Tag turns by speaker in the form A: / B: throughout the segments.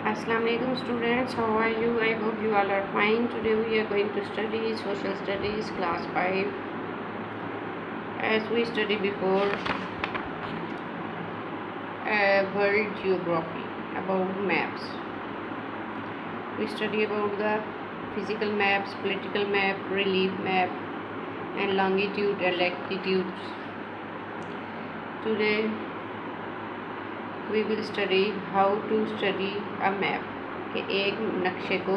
A: Assalamualaikum students, how are you? I hope you all are fine. Today we are going to study social studies class 5. As we studied before, world geography, about maps. We study about the physical maps, political map, relief map, and longitude and latitudes. Today we will study how to study a map, कि एक नक्शे को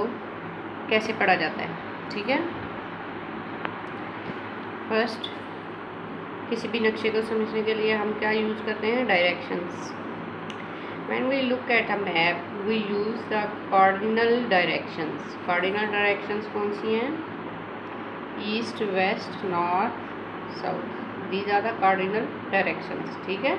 A: कैसे पढ़ा जाता है. ठीक है. फर्स्ट, किसी भी नक्शे को समझने के लिए हम क्या यूज़ करते हैं? Directions. When we look at a map, we use the cardinal directions. Cardinal directions कौन सी हैं? East, west, north, south. These are the cardinal directions. ठीक है.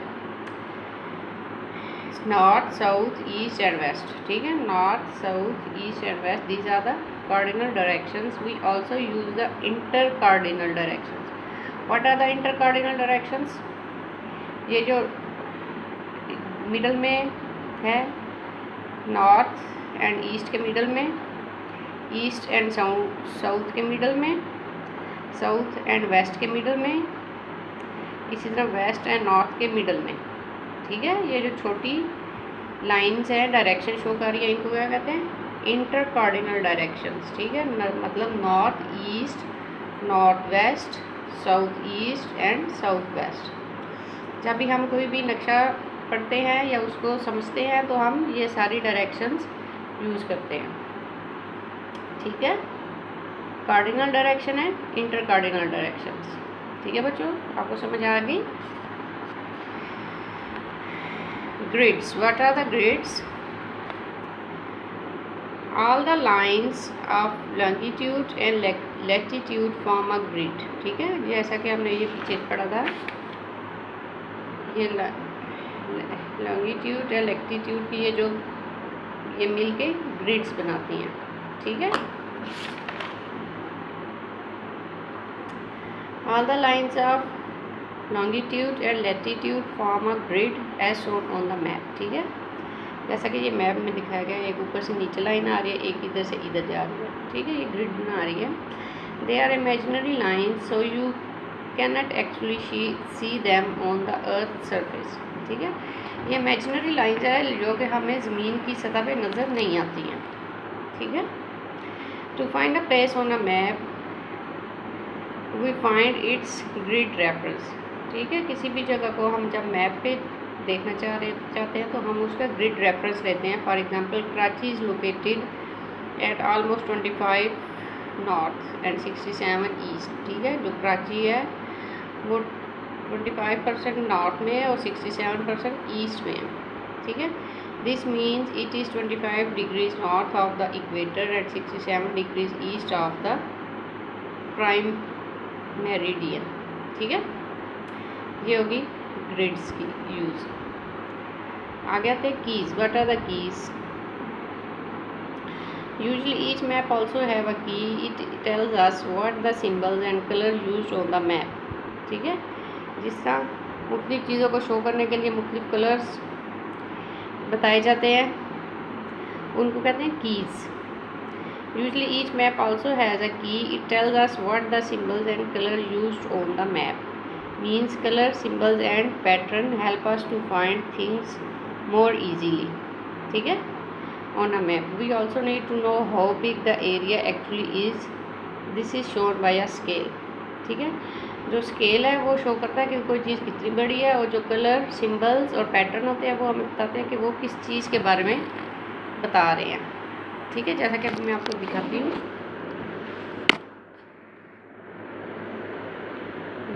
A: North, south, east and west. ठीक है. North, south, east and west, these are the cardinal directions. We also use the intercardinal directions. What are the intercardinal directions? ये जो middle में है, north and east के middle में, east and south के middle में, south and west के middle में, इसी तरह वेस्ट एंड नॉर्थ के मिडल में. ठीक है. ये जो छोटी लाइंस हैं, डायरेक्शन शो कर रही है, इनको क्या कहते हैं? Inter cardinal directions. ठीक है. मतलब north east, north west, south east and south west. जब भी हम कोई भी नक्शा पढ़ते हैं या उसको समझते हैं तो हम ये सारी डायरेक्शंस यूज़ करते हैं. ठीक है. कार्डिनल डायरेक्शन है, इंटर कार्डिनल डायरेक्शंस. ठीक है बच्चों, आपको समझ आ गई? Grids. What are the grids? All the lines of longitude and latitude form a grid. ठीक है. जैसा कि हमने ये पीछे पढ़ा था, ये लॉन्गिट्यूड और लैटिट्यूड की ये मिलके ग्रिड्स बनाती हैं. ठीक है. All the lines of longitude and latitude form a grid as shown on the map. ठीक है. जैसा कि ये मैप में दिखाया गया है, एक ऊपर से नीचे लाइन आ रही है, एक इधर से इधर जा रही है. ठीक है. ये ग्रिड बना रही है. They are imaginary lines, so you cannot actually see them on the earth surface. ठीक है. ये इमेजिनरी लाइन्स है जो कि हमें ज़मीन की सतह पे नज़र नहीं आती हैं. ठीक है. To find a place on a map we find its grid reference. ठीक है. किसी भी जगह को हम जब मैप पे देखना चाहते हैं तो हम उसका ग्रिड रेफरेंस लेते हैं. For example, Karachi is located at almost 25 north and 67 east. ठीक है. जो कराची है वो 25% नॉर्थ में है और 67% ईस्ट में है. ठीक है. This means it is 25 degrees north of the equator and 67 degrees east of the prime meridian. ठीक है. ये होगी ग्रिड्स की यूज़. आगे आते हैं keys. What are the keys? Usually each map also have a key. It tells us what the symbols and colour used on the map. ठीक है. जिस तरह मुख्तलिफ़ चीज़ों को शो करने के लिए मुख्तलिफ़ कलर्स बताए जाते हैं, उनको कहते हैं keys. Usually each map also has a key. It tells us what the symbols and color used on the map. Means color, symbols and pattern help us to find things more easily. ठीक है. On a map. We also need to know how big the area actually is. This is shown by a scale. ठीक है. जो scale है वो show करता है कि कोई चीज़ कितनी बड़ी है, और जो कलर, सिम्बल्स और पैटर्न होते हैं वो हमें बताते हैं कि वो किस चीज़ के बारे में बता रहे हैं. ठीक है. जैसा कि अब मैं आपको दिखाती हूँ,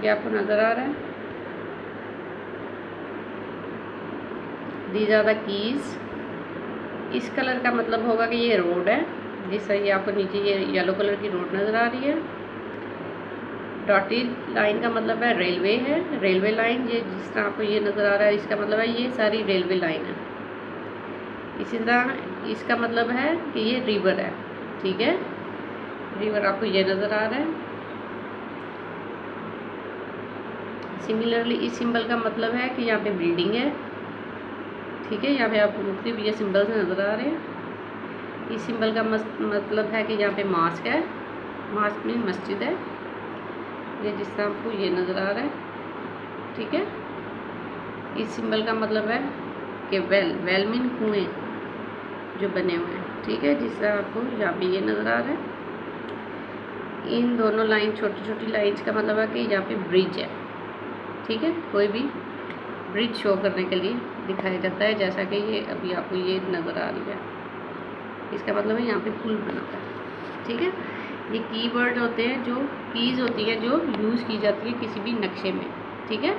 A: ये आपको नज़र आ रहा है. These are the keys. इस कलर का मतलब होगा कि ये रोड है. जिस तरह ये आपको नीचे ये येलो कलर की रोड नज़र आ रही है. डॉटेड लाइन का मतलब है रेलवे है, रेलवे लाइन. ये जिस तरह आपको ये नज़र आ रहा है, इसका मतलब है ये सारी रेलवे लाइन है. इसी तरह इसका मतलब है कि ये रिवर है. ठीक है. रिवर आपको ये नज़र आ रहा है. सिमिलरली इस सिंबल का मतलब है कि यहाँ पे बिल्डिंग है. ठीक है. यहाँ पे आपको मुख्तलिफ ये सिंबल्स नज़र आ रहे हैं. इस सिंबल का मतलब है कि यहाँ पे मास्क है, मास्क में मस्जिद है। ये जिस तरह आपको ये नज़र आ रहा है, ठीक है। इस सिंबल का मतलब है कि वेल मीन कुएँ जो बने हुए हैं, ठीक है। जिस तरह आपको यहाँ पे ये नज़र आ रहा है। इन दोनों लाइन, छोटी छोटी लाइन्स का मतलब है कि यहाँ पे ब्रिज है, ठीक है। कोई भी ब्रिज शो करने के लिए दिखाया जाता है, जैसा कि ये अभी आपको ये नज़र आ रही है। इसका मतलब है यहाँ पे पुल बना हुआ है, ठीक है। ये कीवर्ड होते हैं, जो कीज़ होती है जो यूज़ की जाती है किसी भी नक्शे में, ठीक है।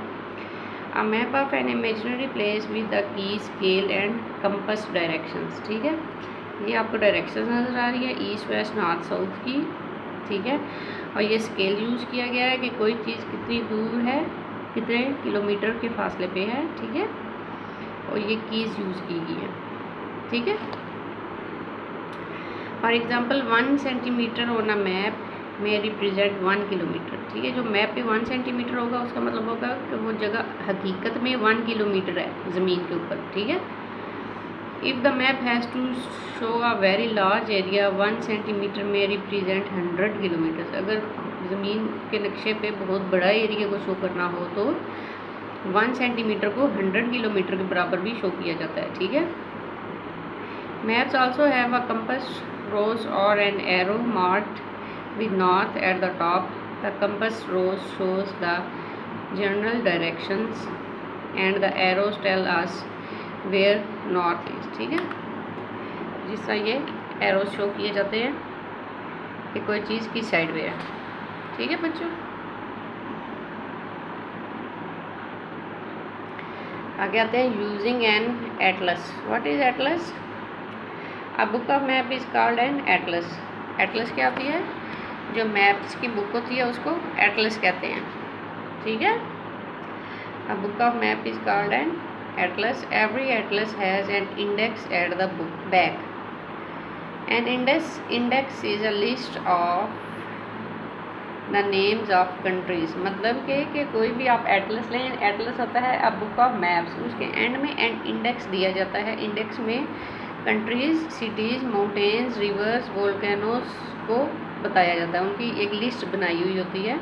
A: A map of an imaginary place with the key, scale and compass directions, ठीक है। ये आपको डायरेक्शन नज़र आ रही है, ईस्ट वेस्ट नॉर्थ साउथ की, ठीक है। और ये स्केल यूज़ किया गया है कि कोई चीज़ कितनी दूर है, कितने किलोमीटर के फासले पे है, ठीक है। और ये कीज़ यूज़ की गई है, ठीक है। For example 1 centimetre on a map में रिप्रेजेंट 1 किलोमीटर, ठीक है। जो मैप पे 1 सेंटीमीटर होगा उसका मतलब होगा कि वो जगह हकीकत में 1 किलोमीटर है ज़मीन के ऊपर, ठीक है। If the map has to show a very large area 1 centimetre में रिप्रेजेंट 100 किलोमीटर। अगर ज़मीन के नक्शे पे बहुत बड़ा एरिया को शो करना हो तो 1 सेंटीमीटर को 100 किलोमीटर के बराबर भी शो किया जाता है, ठीक है। Maps also have a compass rose or an arrow marked with north at the top. The compass rose shows the general directions and the arrows tell us where north is, ठीक है। जिस तरह ये एरोज शो किए जाते हैं कि कोई चीज़ किस साइड में है, ठीक है बच्चों। आगे आते हैं using an atlas. What is atlas? A book of map is called an atlas. Atlas क्या होती है? जो मैप्स की बुक होती है उसको एटलस कहते हैं, ठीक है। A book of map is called an atlas. Every atlas has an index at the book back. An index is a list of the names of countries. मतलब कि कोई भी आप एटलस लें, एटलस होता है अ बुक ऑफ मैप्स, उसके and में एन इंडेक्स दिया जाता है। इंडेक्स में countries, cities, mountains, reverse, volcanoes को बताया जाता है। उनकी एक लिस्ट बनाई हुई होती है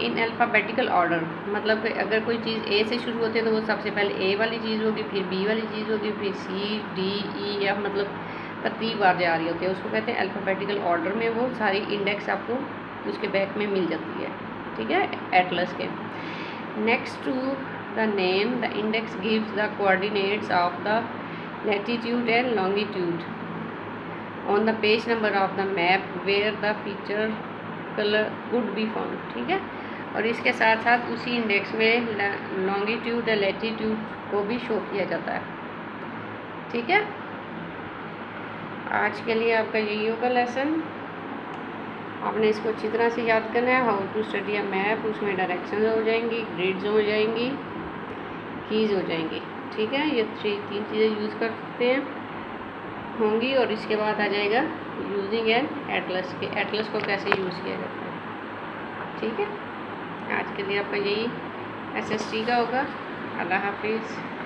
A: इन अल्फ़ाबेटिकल ऑर्डर। मतलब कि अगर कोई चीज़ ए से शुरू होती है तो वो सबसे पहले ए वाली चीज़ होगी, फिर बी वाली चीज़ होगी, फिर सी, डी, ई, एफ, मतलब तरतीबवार जा रही होती है। उसको कहते हैं अल्फ़ाबेटिकल ऑर्डर में वो सारी इंडेक्स आपको उसके बैक में मिल जाती है, ठीक है, एटलस के। Next to the name the index gives the coordinates of the latitude and longitude on the page number of the map where the feature color would be found, ठीक है। और इसके साथ साथ उसी इंडेक्स में लॉन्गिट्यूड और लैटिट्यूड को भी शो किया जाता है, ठीक है। आज के लिए आपका यही होगा लेसन। आपने इसको अच्छी तरह से याद करना है। How to study a map, उसमें डायरेक्शन हो जाएंगी, ग्रिड्स हो जाएंगी, कीज़ हो जाएंगी, ठीक है। ये तीन चीज़ें यूज़ कर सकते हैं होंगी। और इसके बाद आ जाएगा यूजिंग एन एटलस के, एटलस को कैसे यूज़ किया जाता है, ठीक है। आज के लिए आपका यही SST का होगा। अल्लाह हाफिज़।